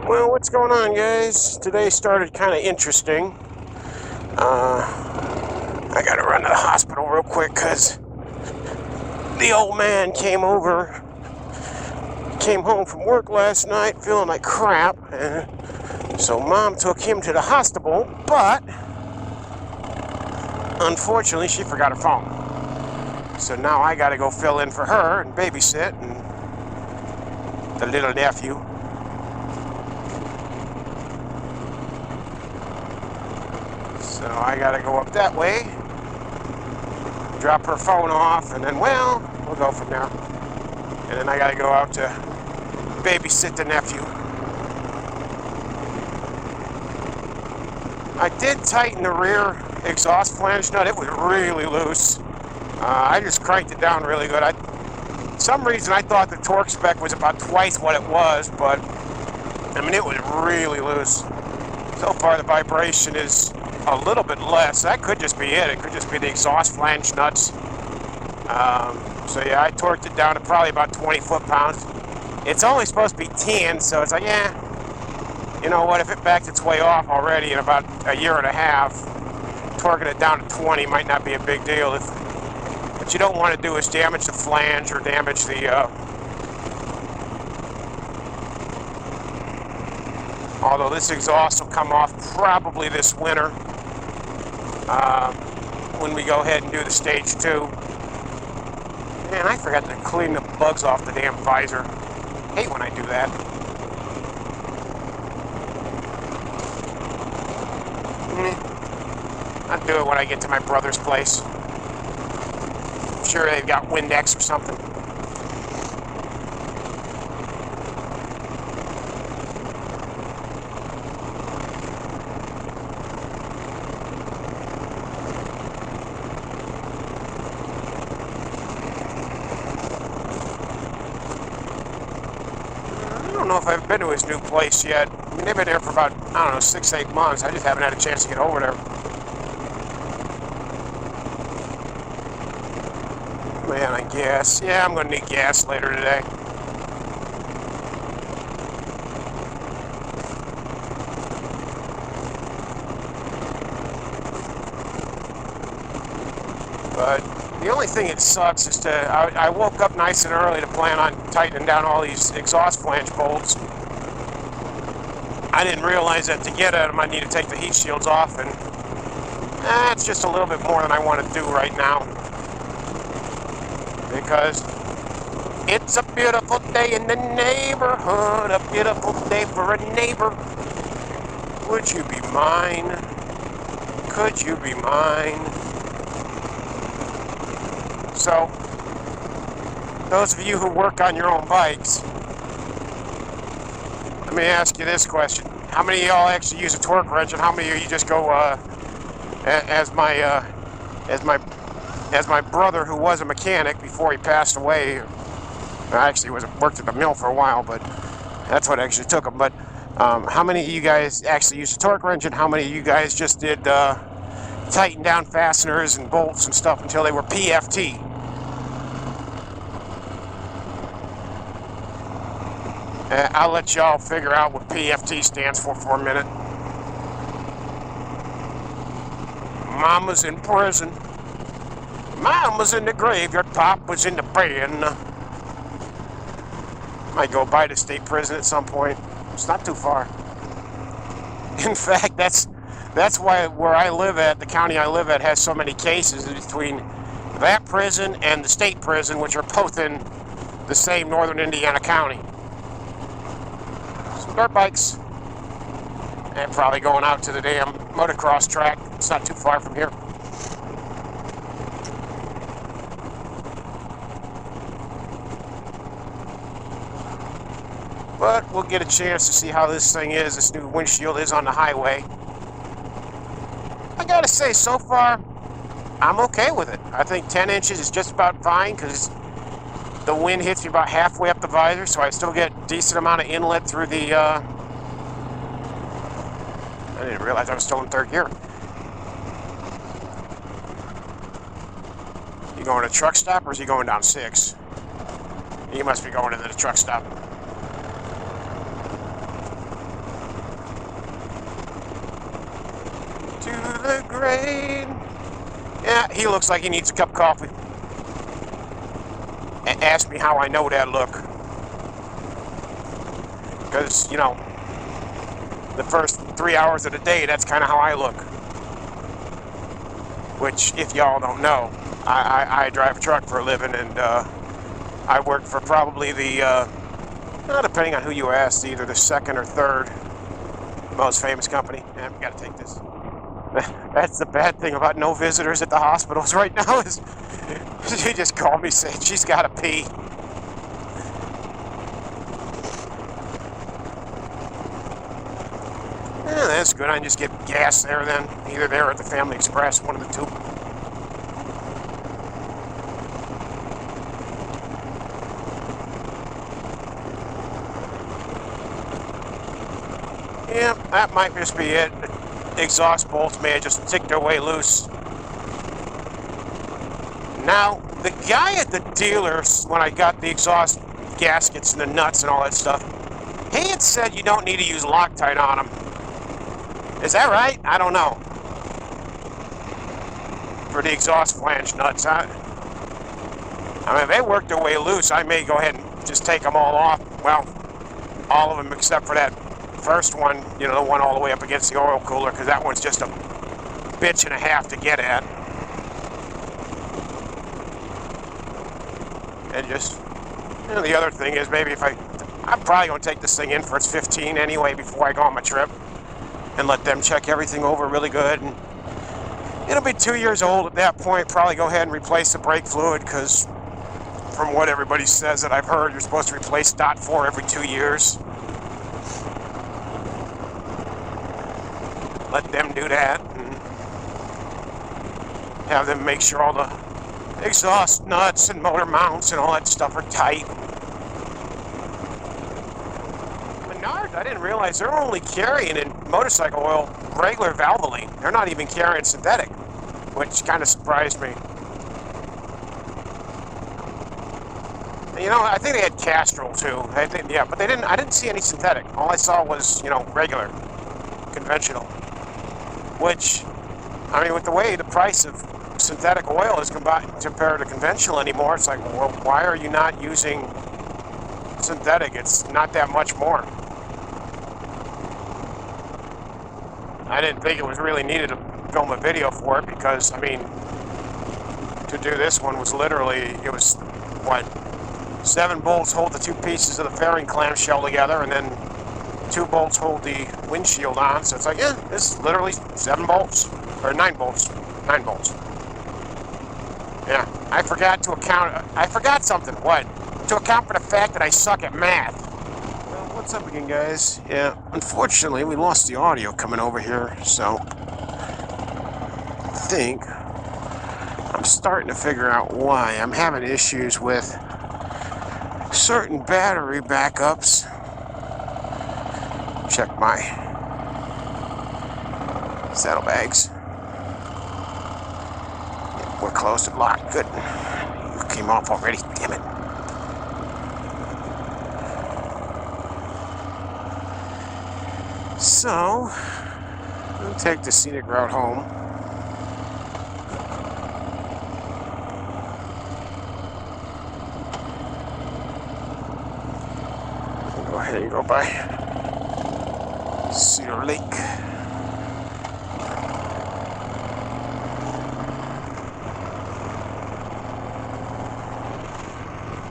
Well, what's going on, guys? Today started kind of interesting. I gotta run to the hospital real quick because the old man came home from work last night feeling like crap, and so Mom took him to the hospital, but unfortunately she forgot her phone. So now I gotta go fill in for her and babysit and the little nephew. So I gotta go up that way, drop her phone off, and then, well, we'll go from there. And then I gotta go out to babysit the nephew. I did tighten the rear exhaust flange nut. It was really loose. I just cranked it down really good. For some reason I thought the torque spec was about twice what it was, but I mean, it was really loose. So far the vibration is a little bit less. That could just be it. It could just be the exhaust flange nuts. So yeah, I torqued it down to probably about 20 foot-pounds. It's only supposed to be 10, so it's like, yeah, you know what, if it backed its way off already in about a year and a half, torquing it down to 20 might not be a big deal. What you don't want to do is damage the flange or damage the although this exhaust will come off probably this winter when we go ahead and do the stage 2. Man, I forgot to clean the bugs off the damn visor. I hate when I do that. I'll do it when I get to my brother's place. I'm sure they've got Windex or something. I don't know if I've been to his new place yet. I mean, they've been there for about, I don't know, 6-8 months. I just haven't had a chance to get over there. Man, I guess. Yeah, I'm going to need gas later today. But the only thing that sucks is I woke up nice and early to plan on tightening down all these exhaust flange bolts. I didn't realize that to get at them I need to take the heat shields off, and it's just a little bit more than I want to do right now. Because it's a beautiful day in the neighborhood, a beautiful day for a neighbor. Would you be mine? Could you be mine? So, those of you who work on your own bikes, let me ask you this question. How many of y'all actually use a torque wrench, and how many of you just go, as my brother, who was a mechanic before he passed away, actually worked at the mill for a while, but that's what actually took him. But how many of you guys actually used a torque wrench, and how many of you guys just did tighten down fasteners and bolts and stuff until they were PFT? I'll let y'all figure out what PFT stands for a minute. Mama's in prison. Mom was in the graveyard, Pop was in the pen. Might go by the state prison at some point. It's not too far. In fact, that's why where I live at, the county I live at, has so many cases between that prison and the state prison, which are both in the same northern Indiana county. Some dirt bikes. And probably going out to the damn motocross track. It's not too far from here. But we'll get a chance to see how this thing is, this new windshield is on the highway. I gotta say, so far, I'm okay with it. I think 10 inches is just about fine because the wind hits me about halfway up the visor, so I still get a decent amount of inlet through the, I didn't realize I was still in third gear. You going to truck stop, or is he going down 6? He must be going into the truck stop. rain. Yeah, he looks like he needs a cup of coffee. And ask me how I know that look. Because, you know, the first 3 hours of the day, that's kind of how I look. Which, if y'all don't know, I drive a truck for a living, and I work for probably the, depending on who you ask, either the second or third most famous company. Yeah, we gotta take this. That's the bad thing about no visitors at the hospitals right now is she just called me saying she's gotta pee. Yeah, that's good. I can just get gas there then. Either there or at the Family Express, one of the two. Yeah, that might just be it. The exhaust bolts may have just ticked their way loose. Now, the guy at the dealers, when I got the exhaust gaskets and the nuts and all that stuff, he had said you don't need to use Loctite on them. Is that right? I don't know. For the exhaust flange nuts, I mean, if they work their way loose, I may go ahead and just take them all off. Well, all of them except for that first one, you know, the one all the way up against the oil cooler, because that one's just a bitch and a half to get at. And just, you know, the other thing is maybe if I'm probably going to take this thing in for its 15 anyway before I go on my trip and let them check everything over really good. And it'll be 2 years old at that point. Probably go ahead and replace the brake fluid, because from what everybody says that I've heard, you're supposed to replace .4 every 2 years. Let them do that and have them make sure all the exhaust nuts and motor mounts and all that stuff are tight. Menards, I didn't realize they're only carrying in motorcycle oil regular Valvoline. They're not even carrying synthetic, which kind of surprised me. And, you know, I think they had Castrol too. Yeah, but they didn't. I didn't see any synthetic. All I saw was, you know, regular, conventional. Which, I mean, with the way the price of synthetic oil is compared to conventional anymore, it's like, well, why are you not using synthetic? It's not that much more. I didn't think it was really needed to film a video for it, because, I mean, to do this one was literally, it was, what, 7 bolts hold the 2 pieces of the fairing clamshell together, and then 2 bolts hold the windshield on, so it's like, yeah, this is literally 7 bolts, or 9 bolts, 9 bolts. Yeah, I forgot something. What? To account for the fact that I suck at math. Well, what's up again, guys? Yeah, unfortunately, we lost the audio coming over here, so I think I'm starting to figure out why I'm having issues with certain battery backups. Check my saddlebags. We're closed and locked. Good. You came off already. Damn it. So, we'll take the scenic route home. Go ahead and go by Cedar Lake.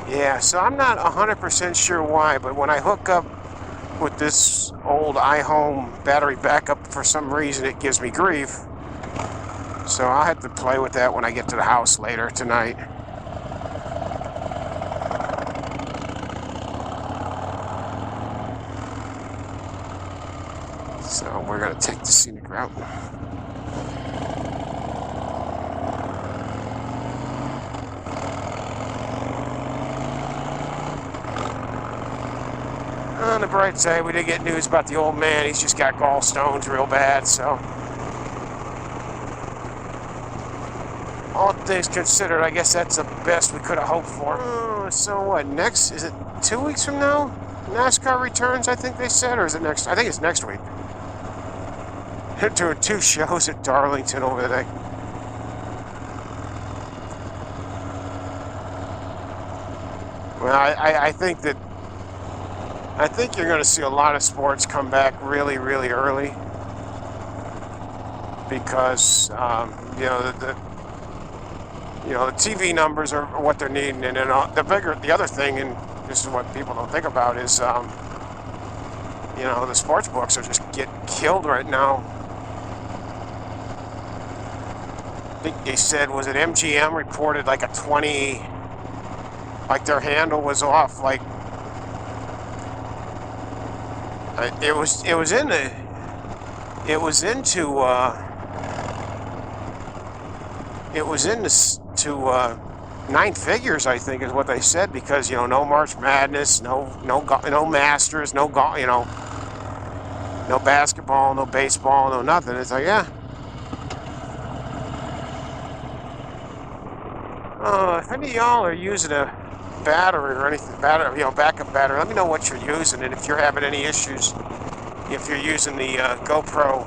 Yeah, so I'm not 100% sure why, but when I hook up with this old iHome battery backup, for some reason it gives me grief. So I'll have to play with that when I get to the house later tonight. So we're going to take the scenic route. On the bright side, we did get news about the old man. He's just got gallstones real bad, so all things considered, I guess that's the best we could have hoped for. So what, next? Is it 2 weeks from now? NASCAR returns, I think they said, or is it next? I think it's next week. They're doing 2 shows at Darlington over there. Well, I think you're going to see a lot of sports come back really, really early because the TV numbers are what they're needing, and then the other thing, and this is what people don't think about, is the sports books are just getting killed right now. I think they said, was it MGM reported like a 20, like their handle was off, like it was into 9 figures, I think, is what they said, because no March Madness, no Masters, no basketball, no baseball, no nothing. It's like, yeah. If any of y'all are using a battery or anything, backup battery, let me know what you're using, and if you're having any issues, if you're using the GoPro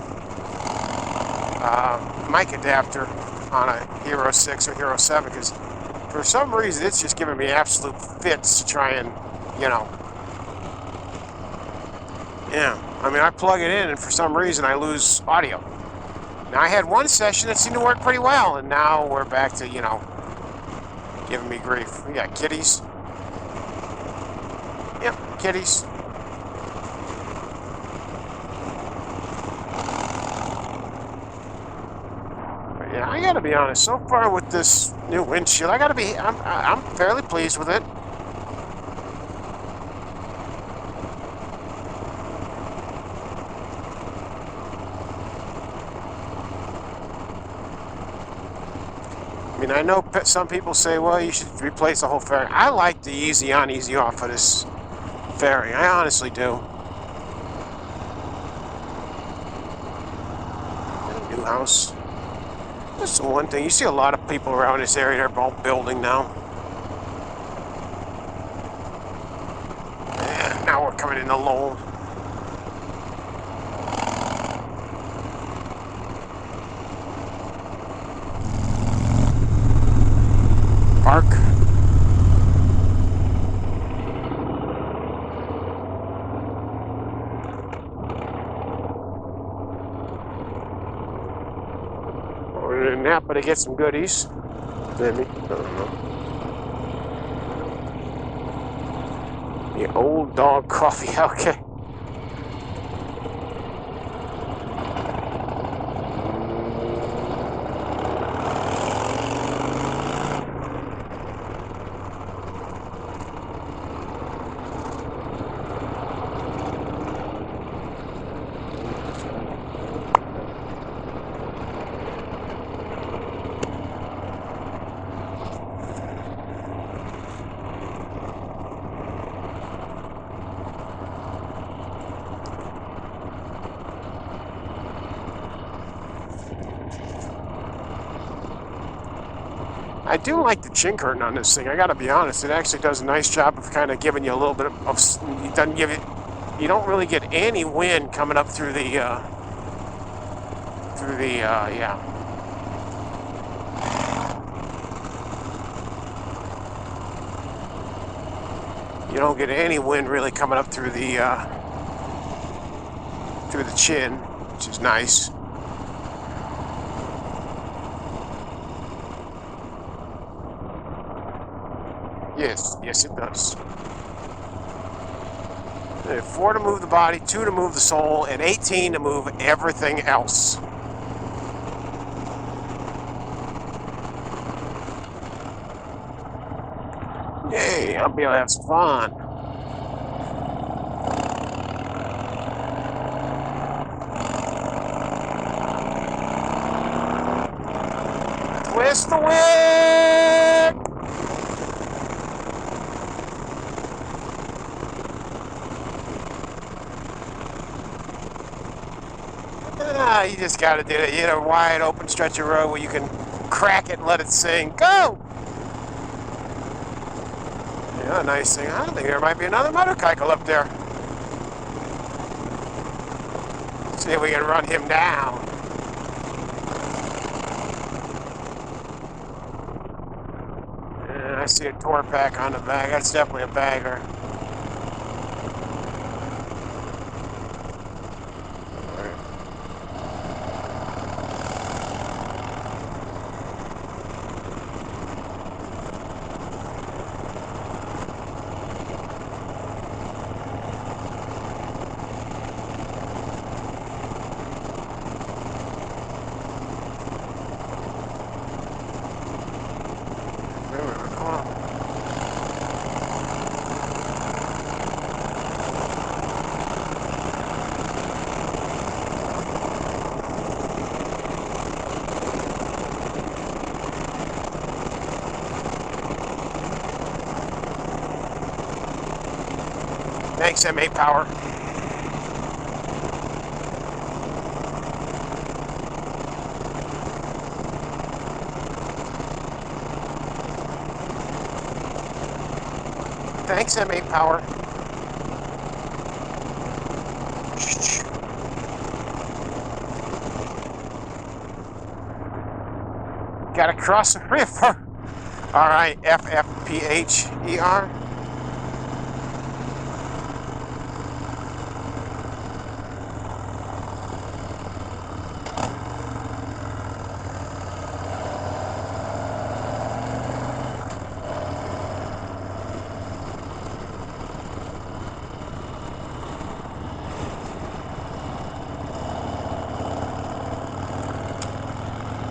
mic adapter on a Hero 6 or Hero 7, because for some reason it's just giving me absolute fits to try and, I mean, I plug it in and for some reason I lose audio. Now, I had one session that seemed to work pretty well, and now we're back to, giving me grief. We got kitties. Yep, kitties. But yeah, I gotta be honest. So far with this new windshield, I'm fairly pleased with it. I mean, I know some people say, well, you should replace the whole fairing. I like the easy on, easy off of this fairing. I honestly do. New house. That's the one thing. You see a lot of people around this area. They're all building now. And now we're coming into Lowell. Park. We're in Napa to get some goodies. Maybe. I don't know. The Old Dog Coffee. Okay. I do like the chin curtain on this thing. I gotta be honest. It actually does a nice job of kind of giving you a little bit of. It doesn't give it. You don't really get any wind coming up through the. Yeah. You don't get any wind really coming up through the chin, which is nice. Yes, it does. 4 to move the body, 2 to move the soul, and 18 to move everything else. Yay, I'll be able to have some fun. Twist the whip! You just gotta do it. You know, wide open stretch of road where you can crack it and let it sing. Go! Yeah, nice thing. I think there might be another motorcycle up there. See if we can run him down. I see a tour pack on the bag. That's definitely a bagger. Thanks, M8 Power. Thanks, M8 Power. Gotta cross the river. All right, FFPHER.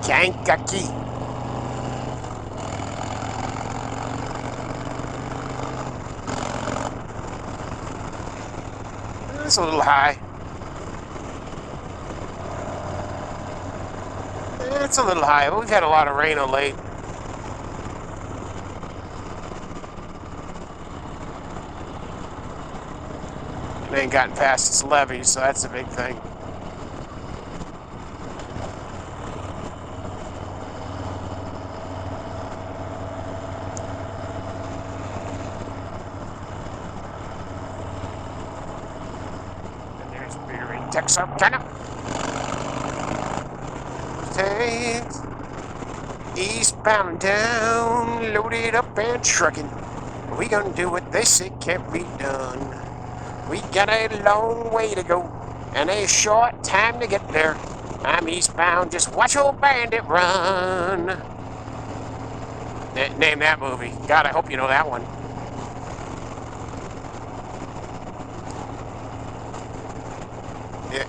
Kankakee. It's a little high. It's a little high. We've had a lot of rain of late. It ain't gotten past its levee, so that's a big thing. And there's beer in Texarkana. Takes eastbound down, loaded up and trucking. We gonna do what they say can't be done. We got a long way to go and a short time to get there. I'm eastbound, just watch old bandit run. Name that movie. God, I hope you know that one.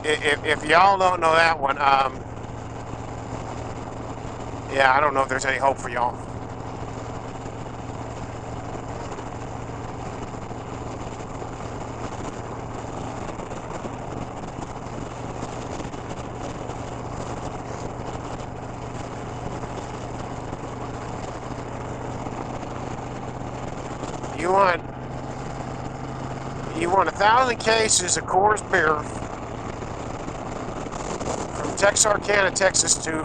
If y'all don't know that one, yeah, I don't know if there's any hope for y'all. You want 1,000 cases of Coors beer from Texarkana, Texas to...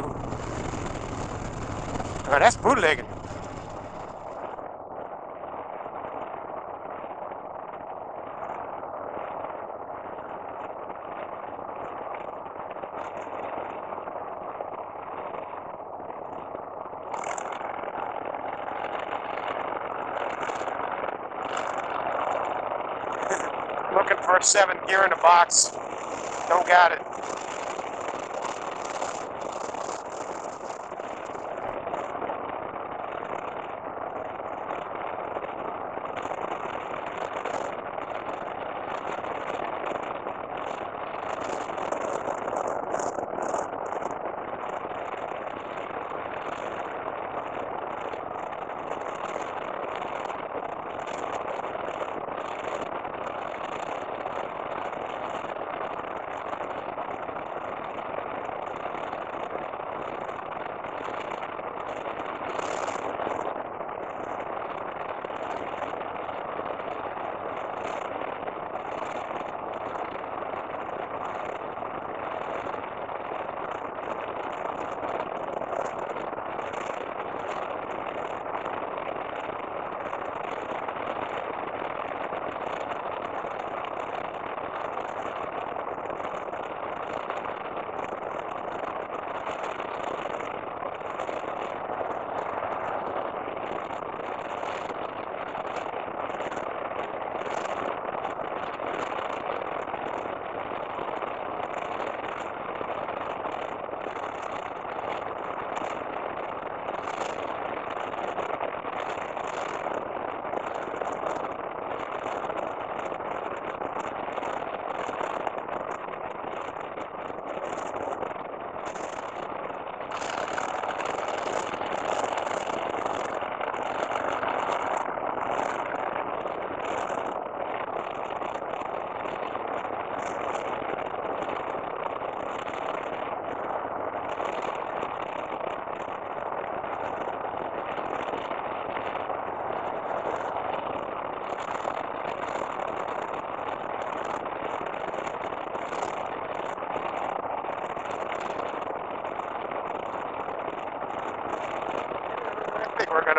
Oh, that's bootlegging. Looking for a 7th gear in the box. Don't got it.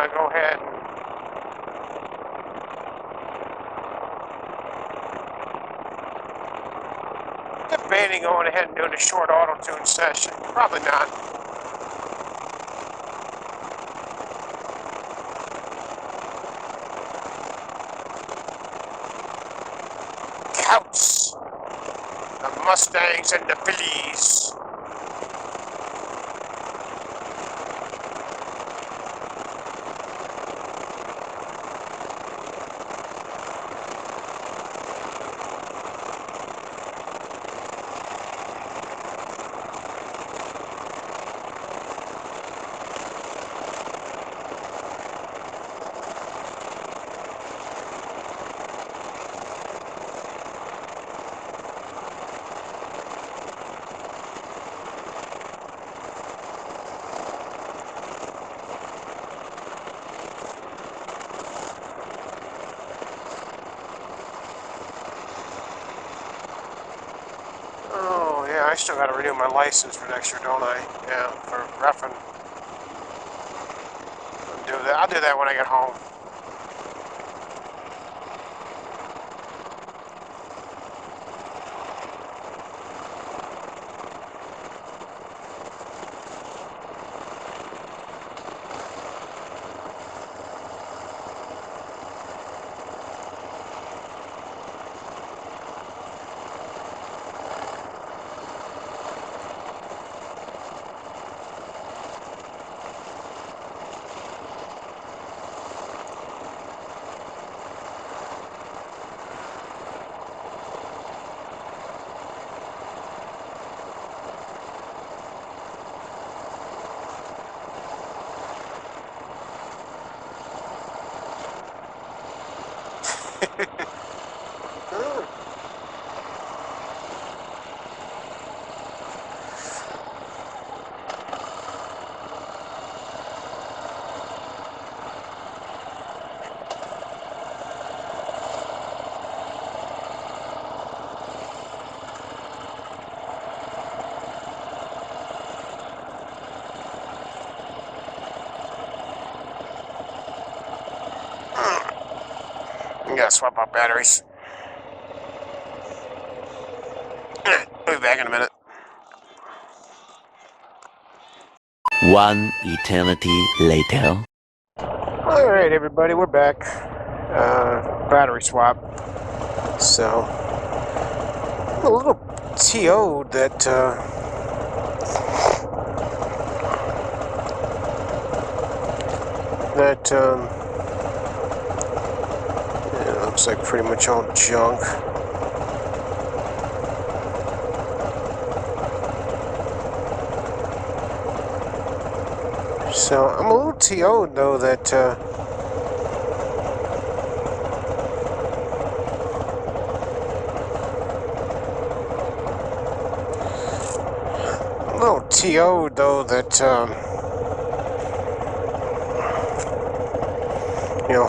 to go ahead and debating going ahead and doing a short auto-tune session. Probably not. Couch. The Mustangs and the Phillies. Oh, yeah, I still got to renew my license for next year, don't I? Yeah, for reffing. I'll do that when I get home. You gotta swap out batteries. I'll be back in a minute. One eternity later. Alright, everybody, we're back. Battery swap. So, I'm a little TO'd that, it looks like pretty much all junk. So, I'm a little TO'd, though, that,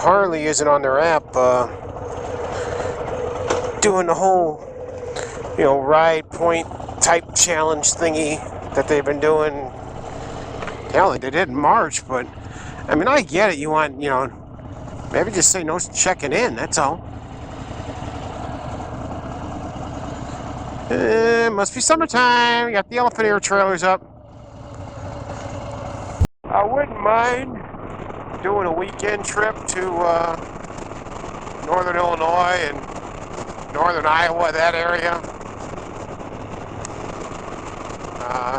Harley isn't on their app, doing the whole, ride point type challenge thingy that they've been doing. Hell, they did in March, but, I mean, I get it. You want, maybe just say no checking in, that's all. Must be summertime. We got the elephant ear trailers up. I wouldn't mind doing a weekend trip to northern Illinois and northern Iowa, that area.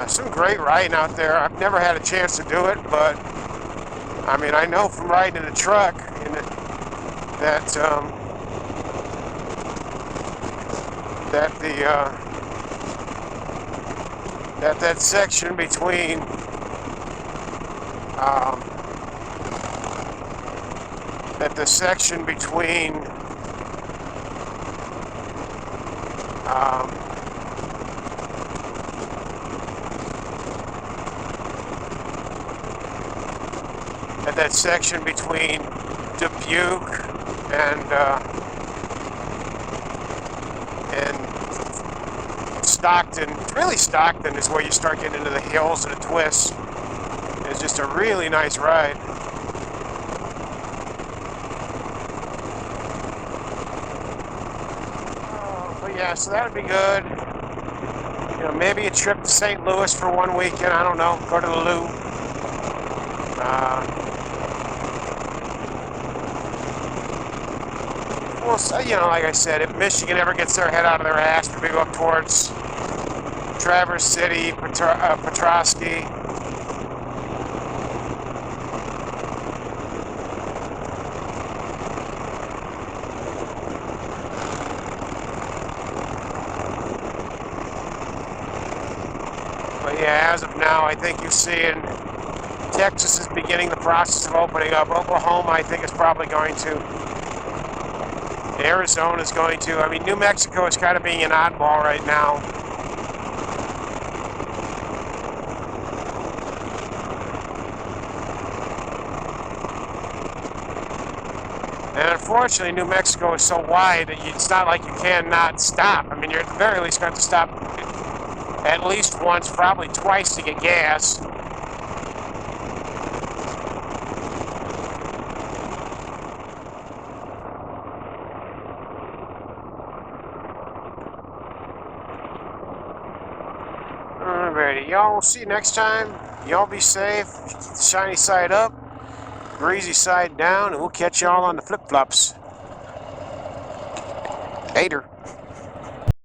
Some great riding out there. I've never had a chance to do it, but I mean, I know from riding in a truck that section between that section between Dubuque and Stockton. Really, Stockton is where you start getting into the hills and the twists. It's just a really nice ride. Yeah, so that would be good. You know, maybe a trip to St. Louis for one weekend. I don't know. Go to the Lou. Well, you know, like I said, if Michigan ever gets their head out of their ass, maybe go up towards Traverse City, Petrosky. But yeah, as of now, I think you're seeing Texas is beginning the process of opening up. Oklahoma, I think, is probably going to. Arizona is going to. I mean, New Mexico is kind of being an oddball right now. And unfortunately, New Mexico is so wide that it's not like you cannot stop. I mean, you're at the very least going to stop at least once, probably twice to get gas. Alrighty, y'all, we'll see you next time. Y'all be safe, keep the shiny side up, greasy side down, and we'll catch y'all on the flip-flops. Later.